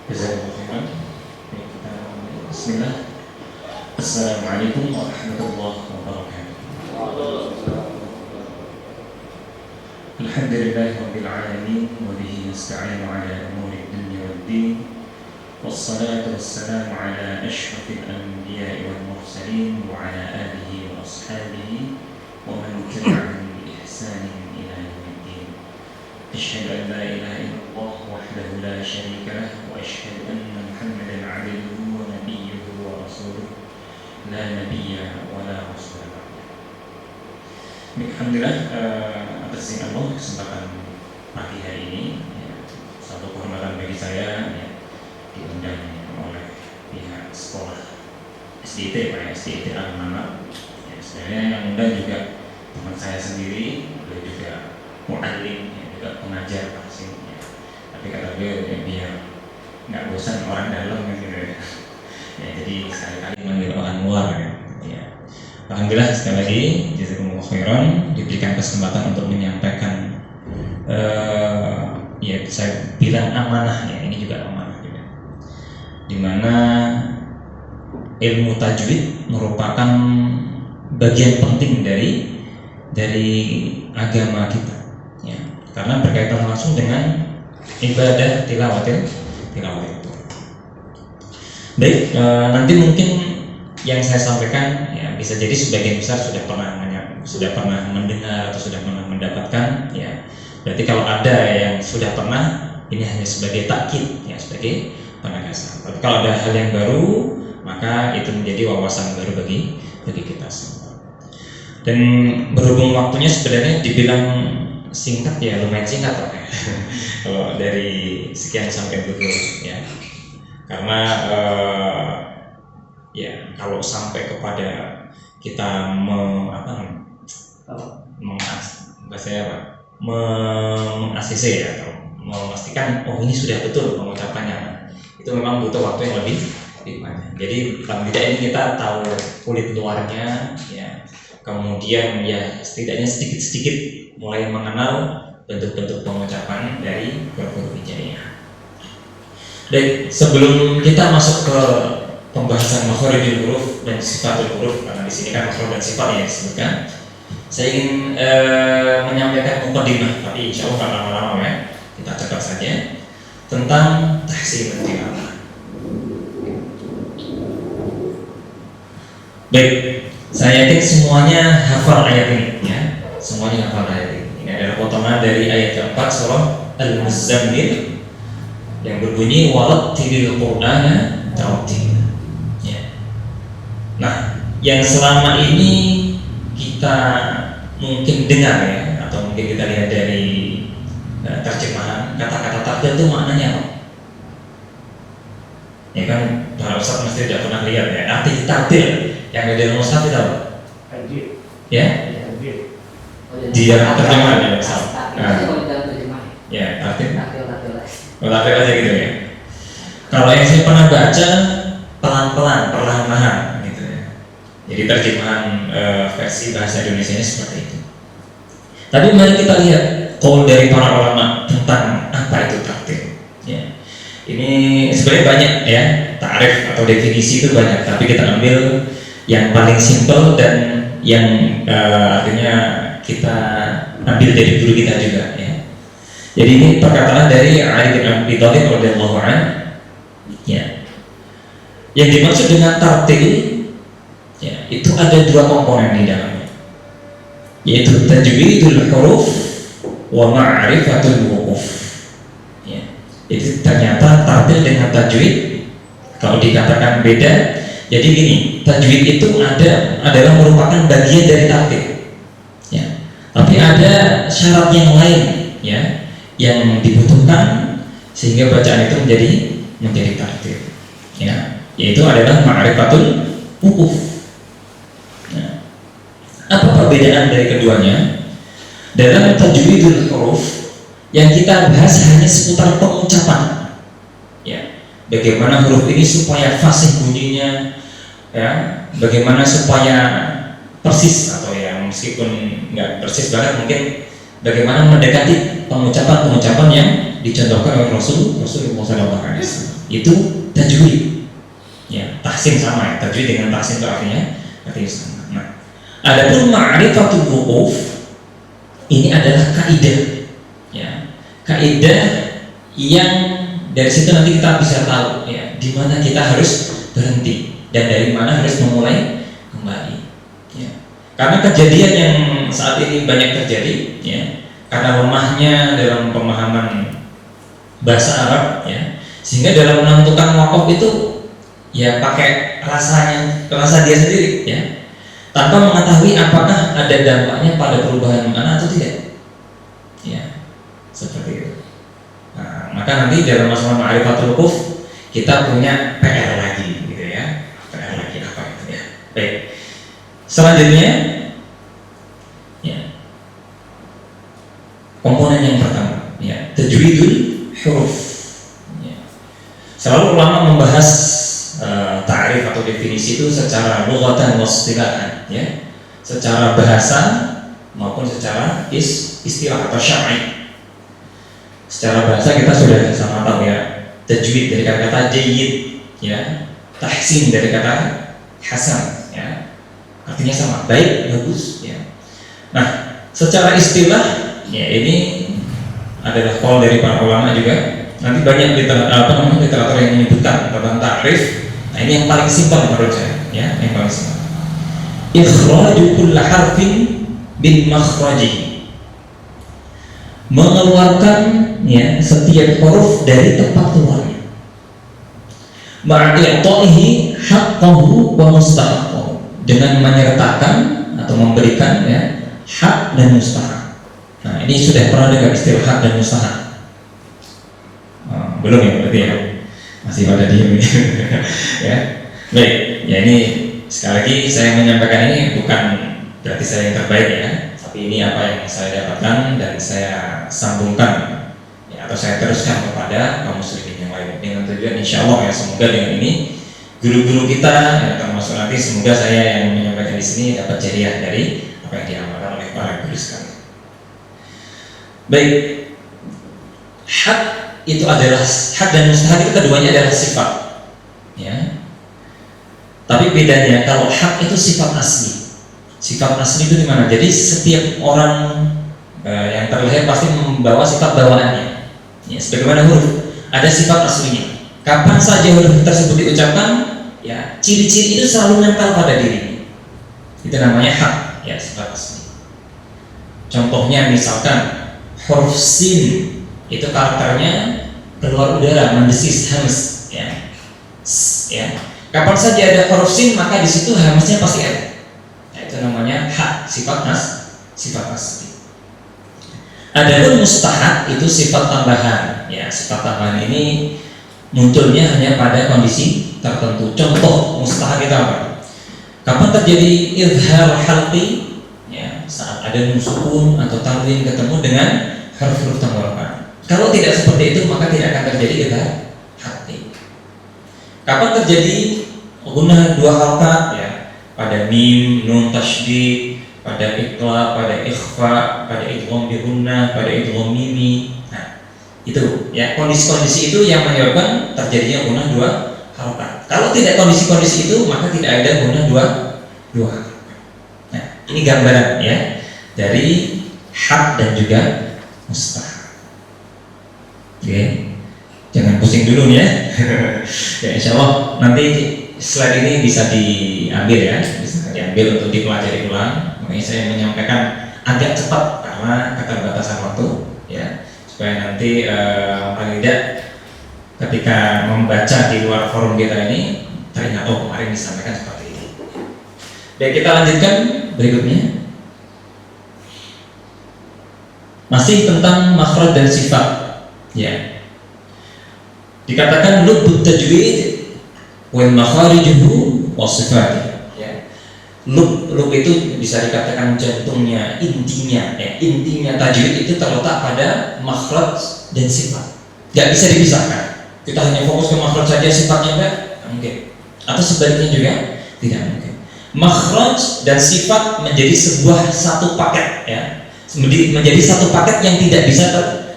Jazakumullah khairan. Bismillah. Assalamualaikum warahmatullahi wabarakatuh. Alhamdulillahi rabbil alamin wa bihi nasta'inu ala umuri dunya waddin. Wassalatu wassalamu ala asyrafil anbiya'i wal mursalin wa ala alihi wa ashabihi wa man tabi'ahum bi ihsanin ila yaumiddin. Asyhadu an la ilaha illallah wahdahu la syarika lah wa asyhadu anna Muhammadan 'abduhu wa nabiyyuhu wa rasuluh la nabiyya wa la rasula ba'da. Alhamdulillah, atas izin Allah kesempatan pagi hari ini satu kehormatan bagi saya diundang oleh pihak sekolah SDIT SDIT Al-Manap. Sebenarnya yang undang juga teman saya sendiri, beliau juga mu'allim, juga pengajar pasti. Tapi kata beliau biar nggak bosan orang dalam gitu ya. Jadi sekali-kali manggil orang luar ya. Alhamdulillah sekali lagi jazakumullah khairan diberikan kesempatan untuk menyampaikan saya bilang amanah ya, ini juga amanah juga. Dimana ilmu tajwid merupakan bagian penting dari agama kita ya, karena berkaitan langsung dengan ibadah tilawatil. Baik, nanti mungkin yang saya sampaikan ya bisa jadi sebagian besar sudah pernah mendengar atau sudah pernah mendapatkan ya. Berarti kalau ada yang sudah pernah, ini hanya sebagai takkid ya, sebagai penegasan. Tapi kalau ada hal yang baru, maka itu menjadi wawasan baru bagi kita semua. Dan berhubung waktunya sebenarnya dibilang singkat ya, lumayan singkat lah ya. Kalau dari sekian sampai dulu ya. Karena ya kalau sampai kepada kita meng-ACC ya, atau memastikan oh ini sudah betul pengucapannya, itu memang butuh waktu yang lebih panjang. Jadi paling tidak ini kita tahu kulit luarnya ya, kemudian ya setidaknya sedikit-sedikit mulai mengenal bentuk-bentuk pengucapan dari huruf hijaiyah. Dan sebelum kita masuk ke pembahasan makharijul huruf dan sifatul huruf, karena di sini kan makhraj dan sifat yang disebutkan, saya ingin menyampaikan muqaddimah, tapi insya Allah nggak lama-lama ya, kita cepat saja tentang tahsin tilawah. Baik, saya yakin semuanya hafal ayat ini ya, semuanya hafal ayat ini. Ini adalah potongan dari ayat keempat surah Al-Muzammil yang berbunyi warattilil Qur'ana tartila. Ya. Nah, yang selama ini kita mungkin dengar ya, atau mungkin kita lihat dari terjemahan kata-kata tartil itu maknanya apa? Ya kan, para ustaz mesti tidak pernah lihat ya. Arti tartil yang ada dalam ustaz itu apa? Ya? Dia terjemahan ya ustaz. Ya, tartil. Tartil aja gitu ya. Kalau yang saya pernah baca pelan-pelan, perlahan-lahan gitu ya. Jadi terjemahan versi bahasa Indonesia-nya seperti itu. Tapi mari kita lihat qaul dari para ulama tentang apa itu tartil. Ya. Ini sebenarnya banyak ya, ta'rif atau definisi itu banyak, tapi kita ambil yang paling simpel dan yang artinya kita ambil dari guru kita juga ya. Jadi ini perkataan dari Ali bin Abi Thalib radhiyallahu anhu. Ya. Yang dimaksud dengan tartil ya, itu ada dua komponen di dalamnya, yaitu tajwidul huruf wa ma'rifatul wuquf. Ya. Itu ternyata tartil dengan tajwid kalau dikatakan beda. Jadi gini, tajwid itu adalah merupakan bagian dari tartil. Ya. Tapi ada syarat yang lain ya, yang dibutuhkan sehingga bacaan itu menjadi tartil ya, yaitu adalah ma'rifatul wuquf. Nah, apa perbedaan dari keduanya? Dalam tajwidul huruf yang kita bahas hanya seputar pengucapan ya, bagaimana huruf ini supaya fasih bunyinya ya, bagaimana supaya persis, atau ya meskipun nggak persis banget mungkin bagaimana mendekati pengucapan-pengucapan yang dicontohkan oleh Rasulullah SAW. itu tajwid. Ya, tahsin sama ya, tajwid dengan tahsin itu artinya sama. Nah, adapun ma'rifatul wuquf ini adalah kaidah. Ya, kaidah yang dari situ nanti kita bisa tahu ya, di mana kita harus berhenti dan dari mana harus memulai kembali. Ya. Karena kejadian yang saat ini banyak terjadi, ya, karena lemahnya dalam pemahaman bahasa Arab, ya, sehingga dalam menentukan wakaf itu ya pakai rasa dia sendiri, ya, tanpa mengetahui apakah ada dampaknya pada perubahan makna atau tidak, ya, seperti itu. Nah, maka nanti dalam masalah ma'rifatul wuquf kita punya PR lagi, gitu ya, PR lagi apa itu ya. Baik, selanjutnya, ya, komponen yang pertama, ya, tajwidul huruf. Ya. Selalu ulama membahas ta'rif atau definisi itu secara lughatan wa istilahan, ya, secara bahasa maupun secara istilah atau syar'i. Secara bahasa kita sudah sama tahu ya, tajwid dari kata jayyid, ya, tahsin dari kata hasan, ya, artinya sama, baik, bagus, ya. Nah, secara istilah, ya, ini adalah qaul dari para ulama juga. Nanti banyak literatur yang menyebutkan tentang ta'rif. Nah, ini yang paling simpel menurut saya, ya, yang paling simpel. Ikhraju kulli harfin bin makhrajihi. Mengeluarkan, ya, setiap huruf dari tempat keluarnya. Ma'i'ta'ihi haqqahu wa mustahaqqahu, dengan menyertakan atau memberikan, ya, hak dan mustahak. Nah, ini sudah pernah dengar istilah hak dan mustahak? Belum ya, berarti ya, masih pada diem ya. Baik, ya, ini sekali lagi saya menyampaikan ini bukan berarti saya yang terbaik ya, tapi ini apa yang saya dapatkan dan saya sambungkan, ya, atau saya teruskan kepada kaum muslimin yang lain dengan tujuan insya Allah, ya, semoga dengan ini guru-guru kita, ya, termasuk nanti semoga saya yang menyampaikan di sini dapat jariah dari apa yang diamalkan oleh para guru sekalian. Baik, hak itu adalah hak dan mustahak itu keduanya adalah sifat, ya. Tapi bedanya kalau hak itu sifat asli. Sifat asli itu di mana? Jadi setiap orang yang terlahir pasti membawa sifat bawaannya. Ya, sebagaimana huruf ada sifat aslinya. Kapan saja huruf tersebut diucapkan, ya, ciri-ciri itu selalu nempel pada diri. Itu namanya hak, ya, sifat asli. Contohnya misalkan huruf sin itu karakternya keluar udara, mendesis, hamas, ya. Ya. Kapan saja ada huruf sin maka di situ hamasnya pasti ada. Ya, itu namanya hak, sifat asli. Adapun mustahak itu sifat tambahan. Ya, sifat tambahan ini munculnya hanya pada kondisi tertentu. Contoh mustahak itu apa? Kapan terjadi izhar halqi? Ya, saat ada nun sukun atau tanwin ketemu dengan huruf-huruf tambahan. Kalau tidak seperti itu maka tidak akan terjadi izhar halqi. Kapan terjadi gunnah dua harakat, ya, pada mim, nun tasydid, pada iqla, pada ikhfa, pada idgham bi gunnah, pada idgham mimi. Nah, itu, ya, kondisi-kondisi itu yang menyebabkan terjadinya gunnah dua harakat. Kalau tidak kondisi-kondisi itu maka tidak ada gunnah dua harakat. Nah, ini gambaran, ya, dari hak dan juga mustahak. Oke, jangan pusing dulu ya. Ya, insya Allah nanti slide ini bisa diambil, ya, bisa diambil untuk dipelajari ulang. Makanya saya menyampaikan agak cepat karena keterbatasan waktu, ya, supaya nanti paling tidak ketika membaca di luar forum kita ini teringat, oh, kemarin disampaikan seperti ini. Baik, kita lanjutkan berikutnya. Masih tentang makhraj dan sifat, ya. Dikatakan lubbut tajwid wal makharijuhu wa sifat, ya. Lub itu bisa dikatakan jantungnya, intinya, ya, intinya tajwid itu terletak pada makhraj dan sifat. Gak bisa dipisahkan. Kita hanya fokus ke makhraj saja, sifatnya enggak mungkin. Atau sebaliknya juga tidak mungkin. Makhraj dan sifat menjadi sebuah satu paket, ya. Menjadi satu paket yang tidak bisa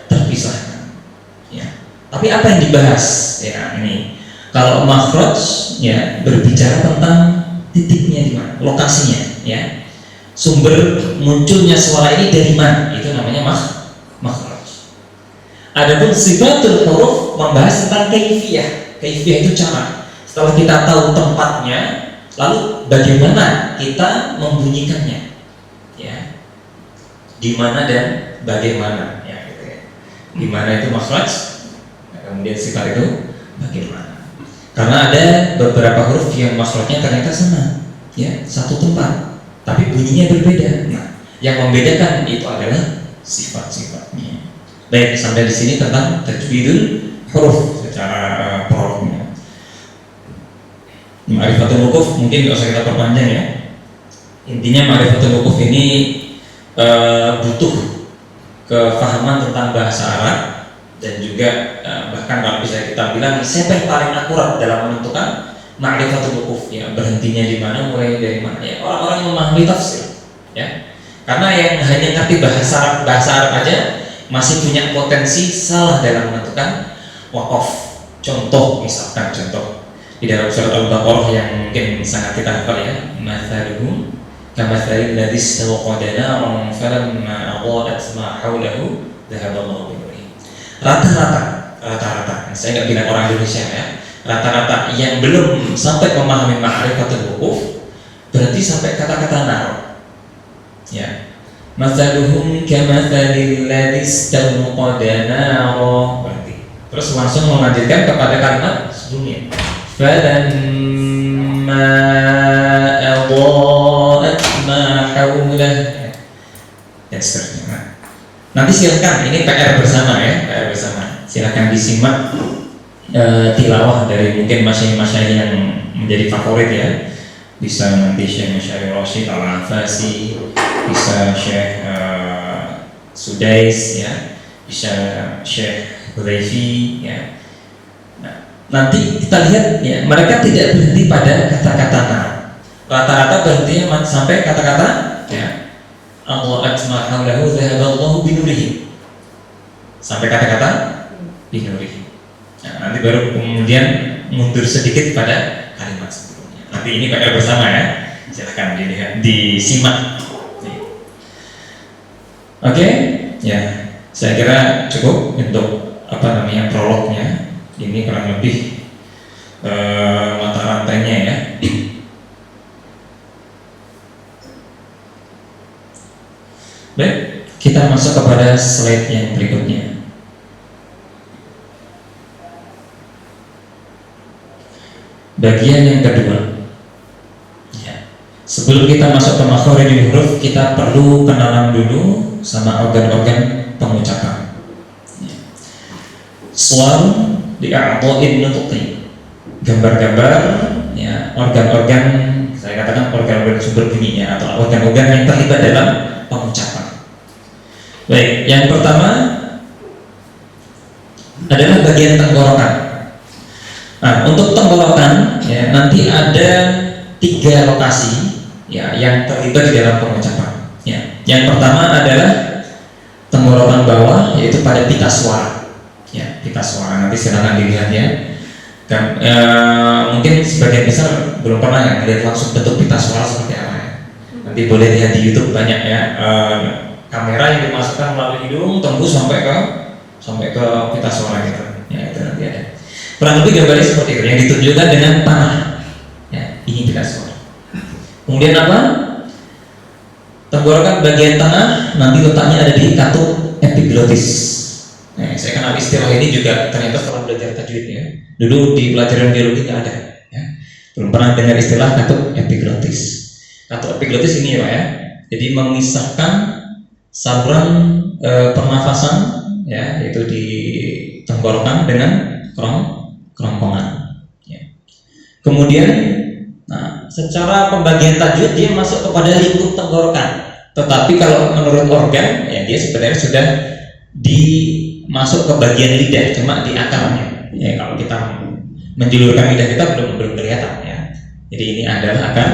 terpisahkan, ya. Tapi apa yang dibahas? Ya ini. Kalau makhraj ya berbicara tentang titiknya di mana, lokasinya, ya. Sumber munculnya suara ini dari mana? Itu namanya makhraj. Adapun sifatul huruf membahas tentang kaifiyah. Kaifiyah itu cara. Setelah kita tahu tempatnya, lalu bagaimana kita membunyikannya, ya. Di mana dan bagaimana, ya. Gitu ya. Di mana itu makhraj, kemudian sifat itu bagaimana. Karena ada beberapa huruf yang makhrajnya ternyata sama, ya, satu tempat, tapi bunyinya berbeda. Nah, yang membedakan itu adalah sifat-sifatnya. Baik, sampai di sini tentang tajwidul huruf secara prolognya. Ma'rifatul wukuf mungkin nggak usah kita perpanjang ya. Intinya ma'rifatul wukuf ini butuh kefahaman tentang bahasa Arab. Dan juga bahkan kalau bisa kita bilang siapa yang paling akurat dalam menentukan ma'rifatul wukuf, ya, berhentinya di mana, mulai dari mana, ya, orang-orang yang memahami tafsir, ya. Karena yang hanya ngerti bahasa Arab aja masih punya potensi salah dalam menentukan waqaf. Contoh di dalam surat Al-Baqarah yang mungkin sangat kita hafal, ya, mathaluhum kamathalil ladzi istawqada naran falamma adha'at ma hawlahu dhahaba Allahu bi rata-rata, saya nggak bilang orang Indonesia, ya, rata-rata yang belum sampai memahami ma'rifatul wukuf berarti sampai kata-kata nar, ya, mathaluhum kamathalil ladzi istawqada nara, berarti terus langsung melanjutkan kepada kalimat sebelumnya, falamma adha'at ma hawlah, dan seterusnya. Nanti silakan, ini PR bersama, ya, PR bersama. Silakan disimak tilawah dari mungkin masyayikh yang menjadi favorit, ya. Bisa nanti Syekh Masyari Rashid Al-Afasi, bisa Syekh Sudais, ya, bisa Syekh Hudayfi, ya. Nah, nanti kita lihat, ya, mereka tidak berhenti pada kata-kata na. Rata-rata berhentinya sampai kata-kata, ya, Allah ajma haulahu dhahaballahu binurihi, sampai kata-kata binurihi. Nah, nanti baru kemudian mundur sedikit pada kalimat sebelumnya. Nanti ini PR bersama, ya, silahkan dilihat, disimak. Oke, ya, saya kira cukup untuk prolognya. Ini kurang lebih mata rantainya, ya. Baik, kita masuk kepada slide yang berikutnya. Bagian yang kedua, ya. Sebelum kita masuk ke makharijul huruf, kita perlu kenalan dulu sama organ-organ pengucapan, ya. Suar di a'dha'in nutqi, gambar-gambar, ya, organ-organ, saya katakan organ-organ sumber bunyinya atau organ-organ yang terlibat dalam pengucapan. Baik, yang pertama adalah bagian tenggorokan. Nah, untuk tenggorokan, ya, nanti ada 3 lokasi, ya, yang terlibat di dalam pengucapan. Ya. Yang pertama adalah tenggorokan bawah, yaitu pada pita suara. Ya, pita suara. Nanti silakan dilihat, ya. Dan, mungkin sebagian besar belum pernah, ya, melihat langsung bentuk pita suara seperti apa, ya. Nanti boleh lihat di YouTube banyak, ya. Kamera yang dimasukkan melalui hidung tembus sampai ke pita suara, gitu, ya, itu nanti ada. Kurang lebih gambarnya seperti itu, yang ditunjukkan dengan panah, ya, ini pita suara. Kemudian apa? Tenggorokan bagian tengah nanti letaknya ada di katup epiglotis. Nah, saya kenal istilah ini juga ternyata setelah belajar tajwid, ya. Dulu di pelajaran biologi nggak ada, ya. Belum pernah dengar istilah katup epiglotis. Katup epiglotis ini, Pak, ya. Jadi mengisahkan saluran pernafasan, ya, yaitu di tenggorokan dengan kerongkongan, ya. Kemudian, nah, secara pembagian tajwid dia masuk kepada lingkup tenggorokan. Tetapi kalau menurut organ, ya, dia sebenarnya sudah masuk ke bagian lidah, cuma di akarnya. Ya, kalau kita menjulurkan lidah kita belum kelihatan, ya. Jadi ini adalah akar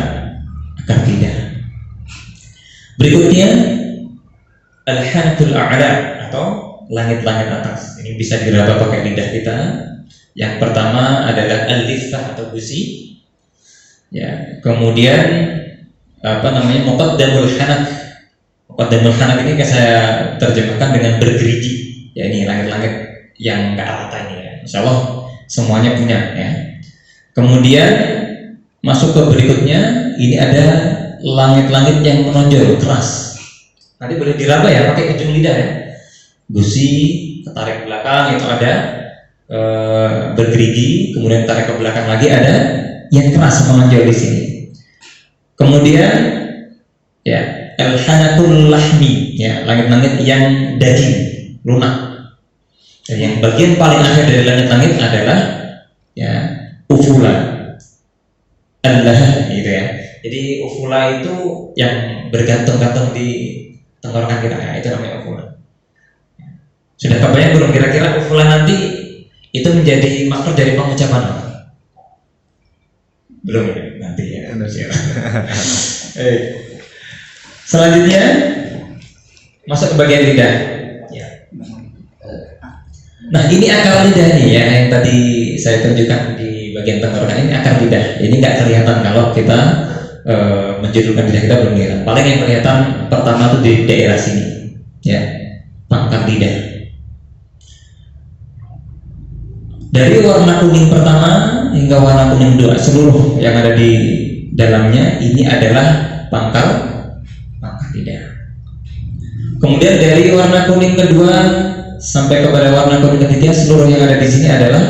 lidah. Berikutnya al-hanatul a'la atau langit-langit atas. Ini bisa diraba pakai lidah kita. Yang pertama adalah al-lifah atau gusi. Ya, kemudian muqaddamul hanak. Muqaddamul hanak ini saya terjemahkan dengan bergerigi. Ya, ini langit-langit yang enggak rata ini ya. Insyaallah semuanya punya ya. Kemudian masuk ke berikutnya, ini ada langit-langit yang menonjol keras. Nanti boleh diraba ya pakai ujung lidah ya. Gusi, ketarik ke belakang itu ada bergerigi, kemudian tarik ke belakang lagi ada yang keras menonjol di sini. Kemudian ya al-hanakul lahmi ya, langit-langit yang daging, lunak. Dan yang bagian paling akhir dari langit-langit adalah ya ufula. Allah gitu ya. Jadi ufula itu yang bergantung-gantung di tenggorokan kita ya, itu namanya ufula. Sudah kebayang belum kira-kira ufula nanti itu menjadi makhluk dari pengucapan apa? Belum ya, nanti ya. Selanjutnya masuk ke bagian lidah. Ya. Nah ini akar lidah nih ya, yang tadi saya tunjukkan di bagian tenggorokan ini akar lidah. Ini nggak kelihatan kalau kita menjudulkan lidah kita belum kelihatan. Paling yang kelihatan pertama tuh di daerah sini, ya, pangkal lidah. Dari warna kuning pertama hingga warna kuning kedua, seluruh yang ada di dalamnya ini adalah pangkal lidah. Kemudian dari warna kuning kedua sampai kepada warna kuning ketiga, seluruh yang ada di sini adalah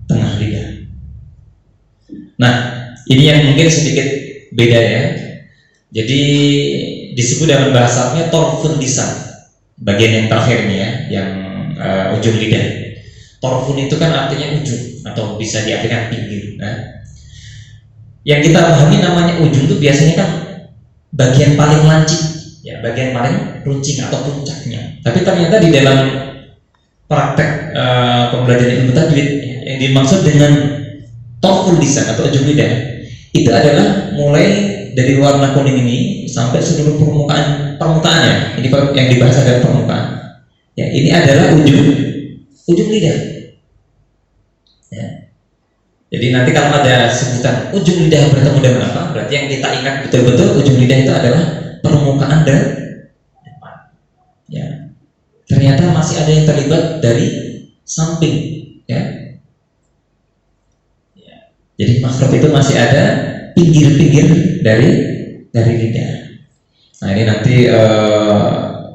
tengah lidah. Nah, ini yang mungkin sedikit beda ya. Jadi disebut dalam bahasanya torfun lisan, bagian yang terakhir ini ya, yang ujung lidah. Torfun itu kan artinya ujung atau bisa diartikan pinggir. Nah, yang kita pahami namanya ujung itu biasanya kan bagian paling lancip, ya, bagian paling runcing atau puncaknya. Tapi ternyata di dalam praktek pembelajaran ilmu tajwid yang dimaksud dengan torful lisan atau ujung lidah itu adalah mulai dari warna kuning ini sampai seluruh permukaannya. Ini yang dibahas adalah permukaan. Ya, ini adalah ujung lidah. Ya. Jadi nanti kalau ada sebutan ujung lidah bertemu dengan apa, berarti yang kita ingat betul-betul ujung lidah itu adalah permukaan dan depan. Ya. Ternyata masih ada yang terlibat dari samping, ya. Ya. Jadi makhluk itu masih ada pinggir-pinggir dari lidah. Nah ini nanti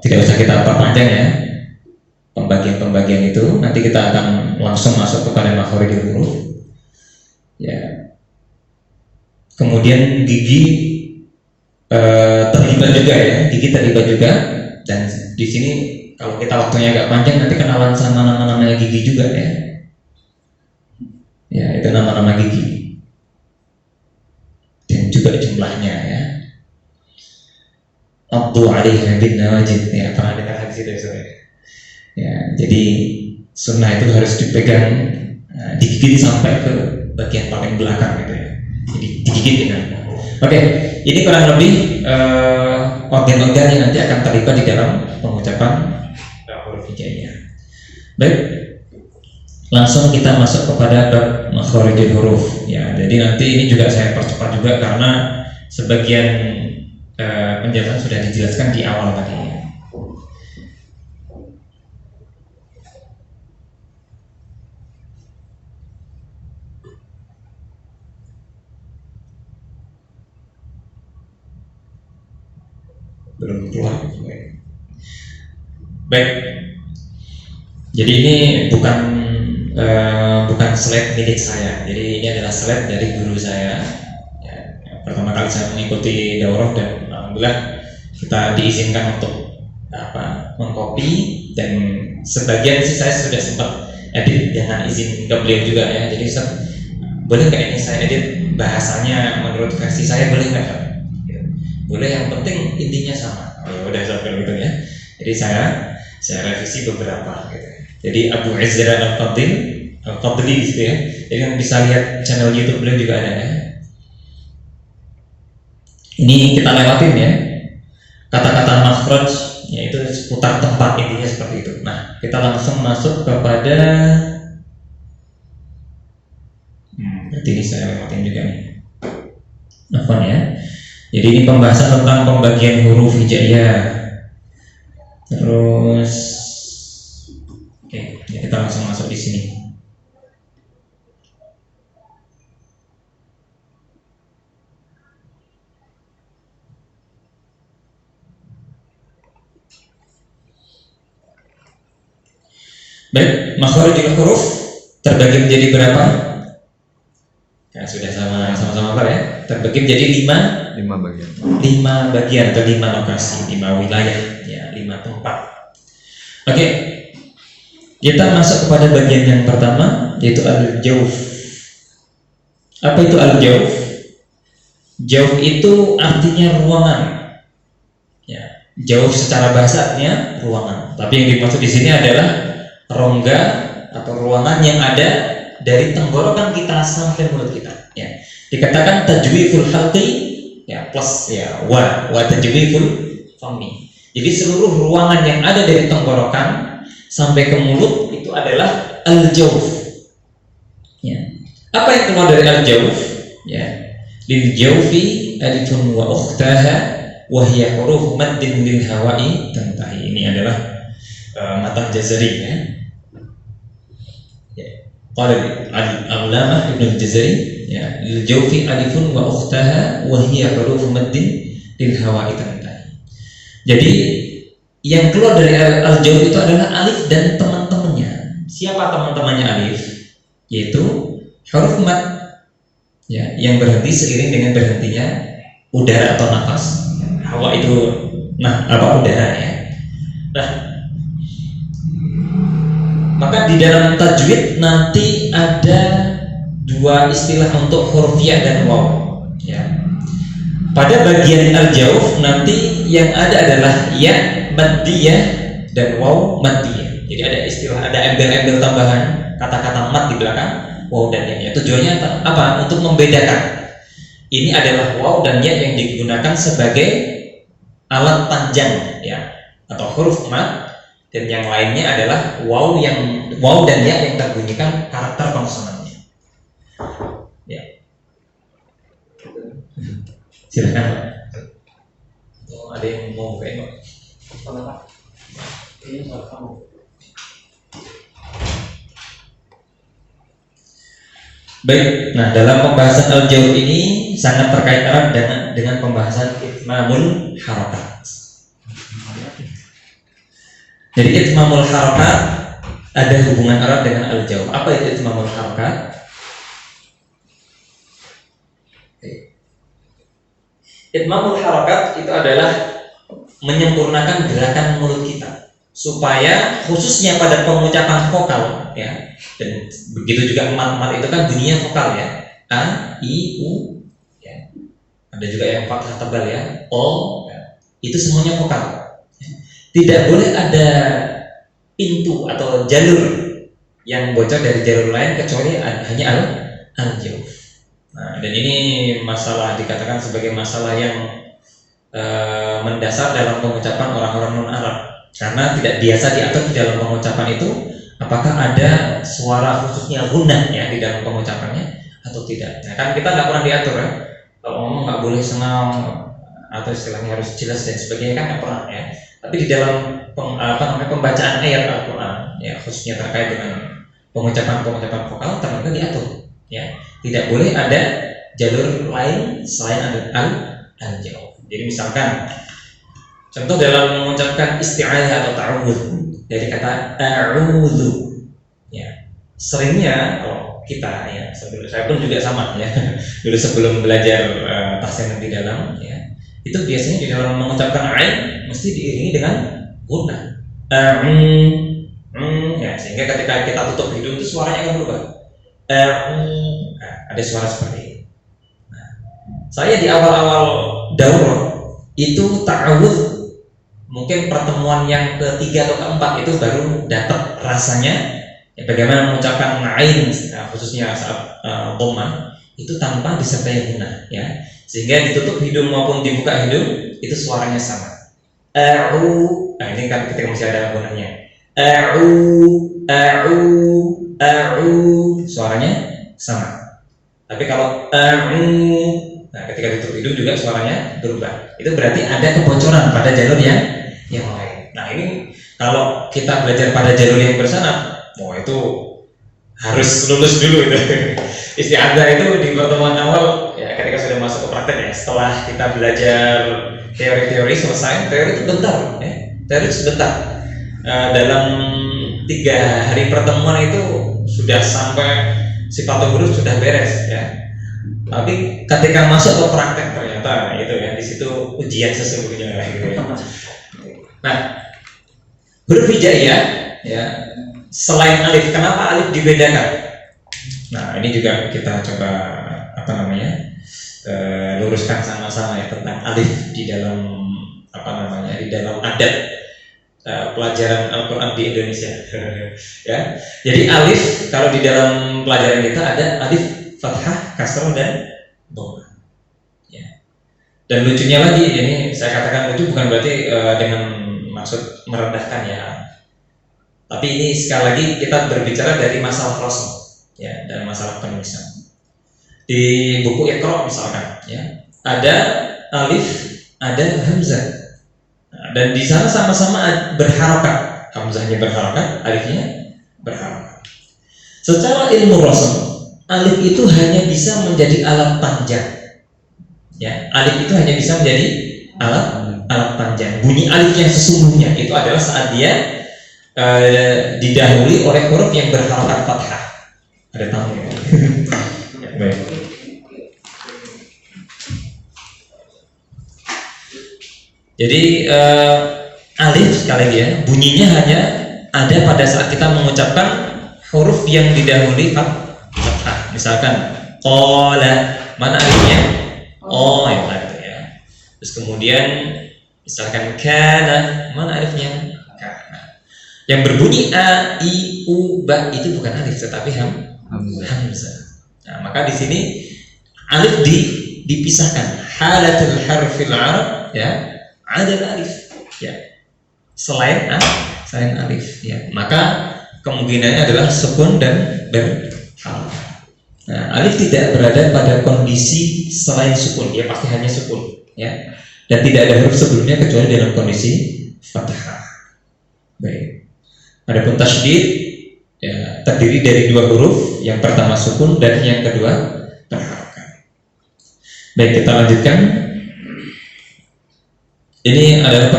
tidak usah kita perpanjang ya. Pembagian itu nanti kita akan langsung masuk kepada makhorijul huruf. Ya. Kemudian gigi terlibat juga ya, gigi terlibat juga. Dan di sini kalau kita waktunya agak panjang nanti kenalan sama nama-nama gigi juga ya. Ya itu nama-nama gigi. Dan juga jumlahnya ya. Abdu alaihi bin nawajid ya, pernah dengar hadis itu ya. Ya, jadi sunnah itu harus dipegang, digigit sampai ke bagian paling belakang gitu ya. Jadi digigit dengan. Oke, ini kurang lebih organ-organ yang nanti akan terlibat di dalam pengucapan huruf hijaiyah. Baik, langsung kita masuk kepada bab makhorijul huruf. Ya, jadi nanti ini juga saya percepat juga karena sebagian penjelasan sudah dijelaskan di awal tadi. Belum keluar. Baik. Jadi ini bukan slide milik saya. Jadi ini adalah slide dari guru saya. Ya, pertama kali saya mengikuti daurah dan alhamdulillah kita diizinkan untuk mengcopy dan sebagian sih saya sudah sempat edit dengan izin ke beliau juga ya. Jadi boleh nggak ini saya edit bahasanya menurut versi saya, boleh nggak? Boleh, yang penting intinya sama. Oh, udah sampai gitu ya. Jadi saya revisi beberapa gitu. Jadi Abu Izzara Al-Fadli gitu ya. Jadi yang bisa lihat channel YouTube beliau juga ada ya. Ini kita lewatin ya. Kata-kata makhraj yaitu seputar tempat, intinya seperti itu. Nah, kita langsung masuk kepada berarti ini saya lewatin juga nih. Apa ya? Jadi ini pembahasan tentang pembagian huruf hijaiyah. Terus oke, ya kita langsung masuk di sini. Baik, makharijul huruf terbagi menjadi berapa? Ya, sudah sama-sama apa ya? Terbagi menjadi 5 bagian. 5 bagian atau 5 lokasi, 5 wilayah, ya, 5 tempat. Oke. Kita masuk kepada bagian yang pertama, yaitu al-jawf. Apa itu al-jawf? Jawf itu artinya ruangan. Ya, jawf secara bahasanya ruangan. Tapi yang dimaksud di sini adalah rongga atau ruangan yang ada dari tenggorokan kita sampai mulut kita. Ya, dikatakan tajwiful halqi, ya, plus ya wa tajwiful fami. Jadi seluruh ruangan yang ada dari tenggorokan sampai ke mulut itu adalah al-jawf. Ya. Apa yang keluar dari al-jawf? Ya. Lil jawfi alifun wa ukhtaha wa hiya huruf maddin lil hawa'i tantahi. Ini adalah matan Jazari, ya. Qala al-Allamah Ibnu Jazari, ya, lil jawfi alifun wa ukhtaha wa hiya huruf maddin lil hawa'i tantahi. Jadi yang keluar dari al-jawf itu adalah alif dan teman-temannya. Siapa teman-temannya alif? Yaitu huruf mad, ya, yang berhenti seiring dengan berhentinya udara atau nafas. Hawa itu udara, ya. Nah, maka di dalam tajwid nanti ada 2 istilah untuk huruf ya dan waw, ya. Pada bagian al-jawf nanti yang ada adalah ya maddiyah dan waw maddiyah. Jadi ada istilah, ada embel-embel tambahan kata-kata mad di belakang waw dan ya. Tujuannya apa? Untuk membedakan ini adalah waw dan ya yang digunakan sebagai alat panjang, ya, atau huruf mad, dan yang lainnya adalah waw dan ya yang terbunyikan karakter konsonannya. Ya. Silakan, Pak. Oh, ada yang mau bukain, Pak? Pak? Ini soal kamu. Baik, nah dalam pembahasan al-jawf ini sangat terkait erat dengan pembahasan itmamul harakat. Jadi itmamul harakat ada hubungan erat dengan al-jawf. Apa itu itmamul harakat? Itmamul harakat itu adalah menyempurnakan gerakan mulut kita supaya khususnya pada pengucapan vokal, ya, dan begitu juga mat itu kan bunyinya vokal, ya, a, i, u, ya. Ada juga yang fathah tebal, ya, o, ya. Itu semuanya vokal. Tidak boleh ada pintu atau jalur yang bocor dari jalur lain kecuali hanya al-jawf. Nah, dan ini masalah dikatakan sebagai masalah yang mendasar dalam pengucapan orang-orang non-Arab, karena tidak biasa diatur di dalam pengucapan itu apakah ada suara khususnya gunnah, ya, di dalam pengucapannya atau tidak. Nah, kan kita nggak pernah diatur, ya. Kalau ngomong nggak boleh senang atau istilahnya harus jelas dan sebagainya, kan nggak pernah, ya. Tapi di dalam pembacaan ayat Al-Quran, ya, khususnya terkait dengan pengucapan vokal ternyata diatur, ya. Tidak boleh ada jalur lain selain al-jawf. Jadi misalkan contoh dalam mengucapkan isti'adzah atau ta'awudz dari kata a'udzu, ya, seringnya kalau kita, ya, saya pun juga sama, ya, dulu sebelum belajar tahsin di dalam, ya, itu biasanya di dalam mengucapkan ain mesti diiringi dengan gunnah, ya, sehingga ketika kita tutup hidung itu suaranya akan berubah. Nah, ada suara seperti itu. Nah, saya di awal-awal daurah itu ta'awudz, mungkin pertemuan yang ketiga atau keempat itu baru dapat rasanya, ya, bagaimana mengucapkan ain, khususnya saat dhammah itu tanpa disertai gunnah, ya, sehingga ditutup hidung maupun dibuka hidung itu suaranya sama. Nah ini kan ketika masih ada gunanya. A'u, suaranya sama. Tapi kalau nah ketika ditutup hidung juga suaranya berubah. Itu berarti ada kebocoran pada jalur yang lain. Nah ini kalau kita belajar pada jalur yang bersanad, itu harus lulus dulu itu. Isti'adzah itu di pertemuan awal ya ketika sudah masuk ke praktek ya. Setelah kita belajar teori-teori selesai, teori itu bentar ya. Teori sebentar. Dalam 3 hari pertemuan itu sudah sampai sifatul huruf sudah beres ya. Tapi ketika masuk ke praktek ternyata itu ya di situ ujian sesungguhnya gitu ya. Nah, huruf hijaiyah ya selain alif, kenapa alif dibedakan? Nah, ini juga kita coba luruskan sama-sama ya tentang alif di dalam di dalam adat pelajaran Al-Quran di Indonesia. Ya. Jadi alif kalau di dalam pelajaran kita ada alif fathah, kasrah dan dhammah. Ya. Dan lucunya lagi, ini saya katakan lucu bukan berarti dengan maksud merendahkan ya. Tapi ini sekali lagi kita berbicara dari masalah rasm ya, dan masalah penulisan. Di buku Iqra misalkan ya, ada alif, ada hamzah. Nah, dan di sana sama-sama berharokat, hamzahnya berharokat, alifnya berharokat. Secara ilmu rasm, alif itu hanya bisa menjadi alat panjang. Ya, alif itu hanya bisa menjadi alat panjang. Bunyi alif yang sesungguhnya itu adalah saat dia didahului oleh huruf yang berharokat fathah. Ada tamu ya? Baik. Jadi alif sekali lagi ya, bunyinya hanya ada pada saat kita mengucapkan huruf yang didahului fathah. Misalkan qala, mana alifnya? Oh ya, gitu ya. Terus kemudian misalkan kana, mana alifnya? Kana. Yang berbunyi a, i, u, ba itu bukan alif tetapi hamzah. Nah, maka di sini alif dipisahkan. Halatul harfil arab ya, ada alif ya. Selain alif ya. Maka kemungkinannya adalah sukun dan berharokat. Nah, alif tidak berada pada kondisi selain sukun, dia pasti hanya sukun ya. Dan tidak ada huruf sebelumnya kecuali dalam kondisi fathah. Baik. Adapun tasydid ya, terdiri dari 2 huruf, yang pertama sukun dan yang kedua berharokat. Baik, kita lanjutkan. Ini adalah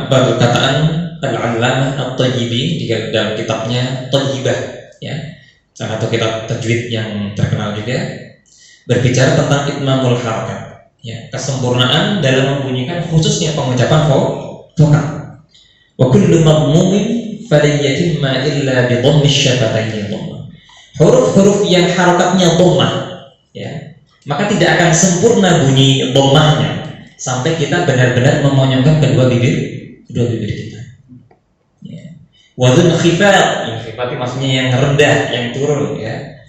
perkataan Al-Allamah At-Tayyibi di dalam kitabnya Thayyibah ya, salah satu kitab tajwid yang terkenal juga, berbicara tentang itmamul harakat ya, kesempurnaan dalam membunyikan khususnya pengucapan vokal. Wa kullu madmumin falan yatimma illa bi dhammi syafatayn dhammah. Huruf-huruf yang harakatnya dhammah ya, maka tidak akan sempurna bunyi dhammahnya sampai kita benar-benar memonyongkan kedua bibir kita. Ya. Wadun khifat, khifat maksudnya yang rendah, yang turun ya.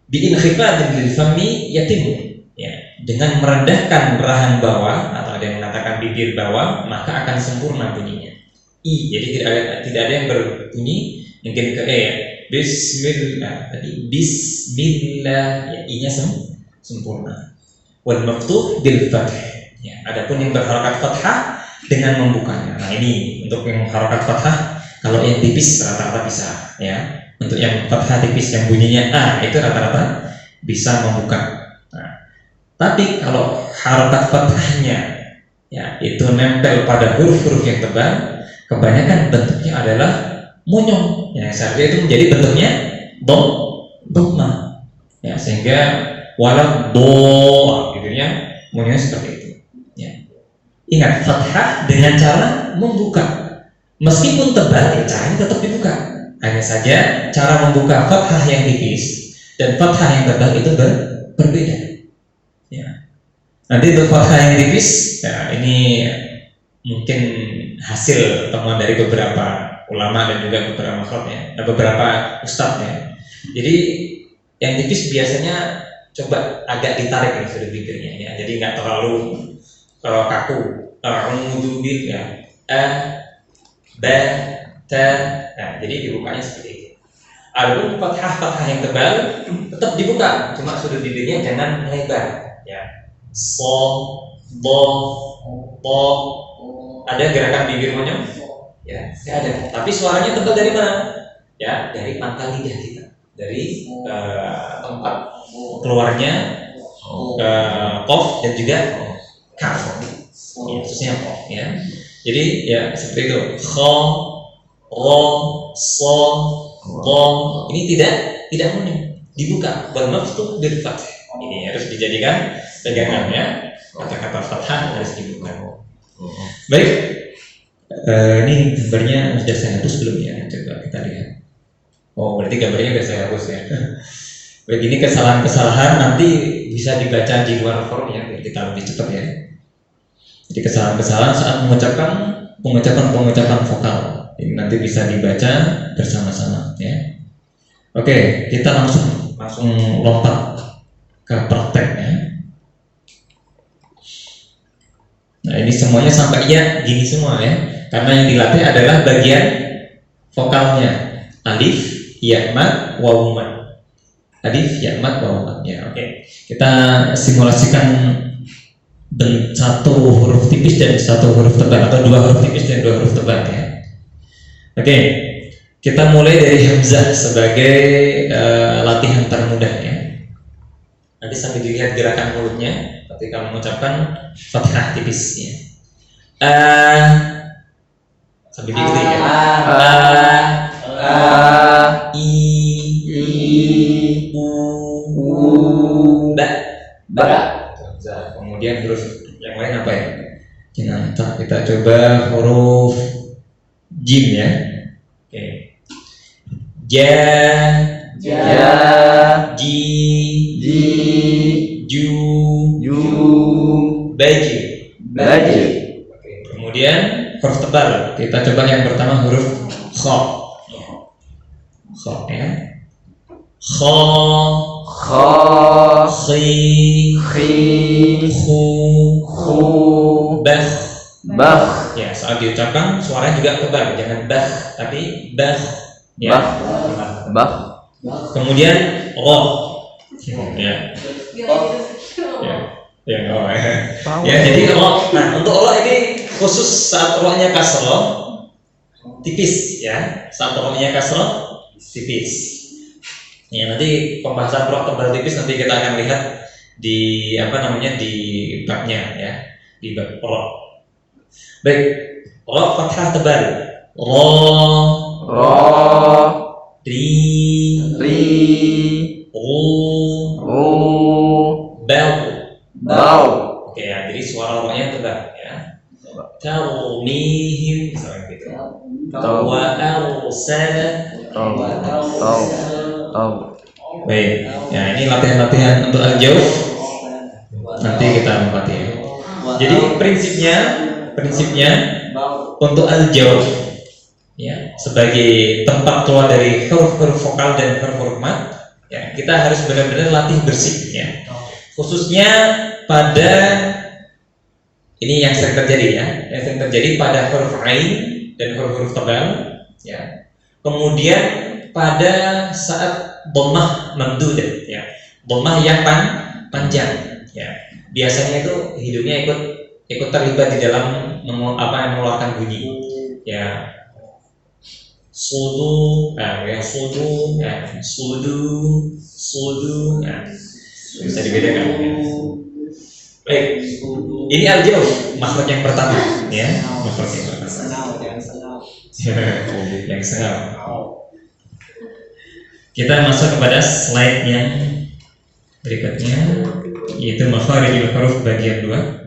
Bi inkhifat lil fami yatim. Ya, dengan merendahkan rahang bawah atau ada yang mengatakan bibir bawah, maka akan sempurna bunyinya. I, jadi tidak ada yang berbunyi mungkin ke e ya. Bismillah, tadi bismillah ya, i-nya sempurna. Wal maftuh bil fath. Ya, adapun yang berharokat fathah dengan membukanya. Nah, ini untuk yang harokat fathah, kalau yang tipis rata-rata bisa ya. Untuk yang fathah tipis yang bunyinya a itu rata-rata bisa membuka. Nah, tapi kalau harokat fathahnya ya itu nempel pada huruf-huruf yang tebal, kebanyakan bentuknya adalah monyong. Ya, seharusnya itu menjadi bentuknya dhammah. Ya, sehingga walad do gitu ya, monyong seperti itu. Ya. Ingat, fathah dengan cara membuka. Meskipun tebal, ya caranya tetap dibuka. Hanya saja cara membuka fathah yang tipis dan fathah yang tebal itu berbeda. Ya. Nanti untuk fathah yang tipis, ya ini mungkin hasil temuan dari beberapa ulama dan juga beberapa makhluk ya, beberapa ustadz ya. Jadi yang tipis biasanya coba agak ditarik nih sudut bibirnya ya. Jadi nggak terlalu kaku. A'udzu billah. ba, ta. Nah, jadi dibukanya seperti itu. Adapun fathah yang tebal tetap dibuka, cuma sudut bibirnya jangan lebar. Ya, so, bo, po. Ada gerakan bibir monyong? Ya, nggak ada. Tapi suaranya tebal dari mana? Ya, dari pangkal lidah kita, dari tempat keluarnya qaf dan juga kaf. Ya, khususnya qaf. Ya. Jadi ya seperti itu. Kha, ra, sa, dom. Ini tidak monyong, dibuka. Wal maftuh bil fath. Ini harus dijadikan pegangannya. Kata-kata fathah harus dibuka. Baik. Ini gambarnya sudah saya hapus belum ya? Coba kita lihat. Oh, berarti gambarnya sudah saya hapus ya. Baik, ini kesalahan-kesalahan nanti bisa dibaca di luar forum ya, biar kita lebih cepat ya. Jadi kesalahan-kesalahan saat mengucapkan pengucapan vokal. Ini nanti bisa dibaca bersama-sama ya. Oke, kita langsung lompat ke prakteknya. Nah, ini semuanya sampainya gini semua ya. Karena yang dilatih adalah bagian vokalnya. Alif, ya, mad, waw, mad. Alif, ya, mad, waw, mad. Ya, oke. Kita simulasikan satu huruf tipis dan satu huruf tebal, atau dua huruf tipis dan dua huruf tebal ya. Oke. Kita mulai dari hamzah sebagai latihan termudah ya. Nanti sambil dilihat gerakan mulutnya ketika mengucapkan fathah tipis ya. Sambil diikuti ya. I, u, ba. Kemudian huruf yang lain apa ya? Jangan tak, kita coba huruf jim ya. Oke. Ja, ji, ju, baju. Oke. Kemudian huruf tebal. Kita coba yang pertama huruf kha. Kha ya. Kha, khi, khu, bah. Ya, saat diucapkan suaranya juga tebal, jangan bah, tapi bah. Ya. Bah. Kemudian roh. Ya. Ya, oh, ya, jadi roh. Nah, untuk roh ini khusus saat rohnya kasroh tipis ya. Saat rohnya kasroh tipis. Ya, nanti pembahasan roh tebal tipis nanti kita akan lihat di di babnya ya, di bab roh. Baik, roh fathah tebal. Roh, ri, bau. Oke ya, jadi suara rohnya tebal ya. Tarmihim misalnya gitu. Wa arsala. Baik, ya ini latihan-latihan untuk al-jawf. Nanti kita lompat ya. Jadi prinsipnya untuk al-jawf ya, sebagai tempat keluar dari huruf-huruf vokal dan huruf-huruf mad, ya, kita harus benar-benar latih bersih ya. Khususnya pada ini yang sering terjadi ya, pada huruf ain dan huruf-huruf tebal ya. Kemudian pada saat dhammah mamdudah ya, dhammah yang panjang ya. Biasanya itu hidungnya ikut terlibat di dalam mengeluarkan bunyi ya. Sudu, sudu, bisa dibedakan ya. Baik, ini al-jawf, makhraj yang pertama ya, makhraj yang pertama. Yang sengal. Kita masuk kepada slide yang berikutnya, yaitu makharijul huruf bagian 2.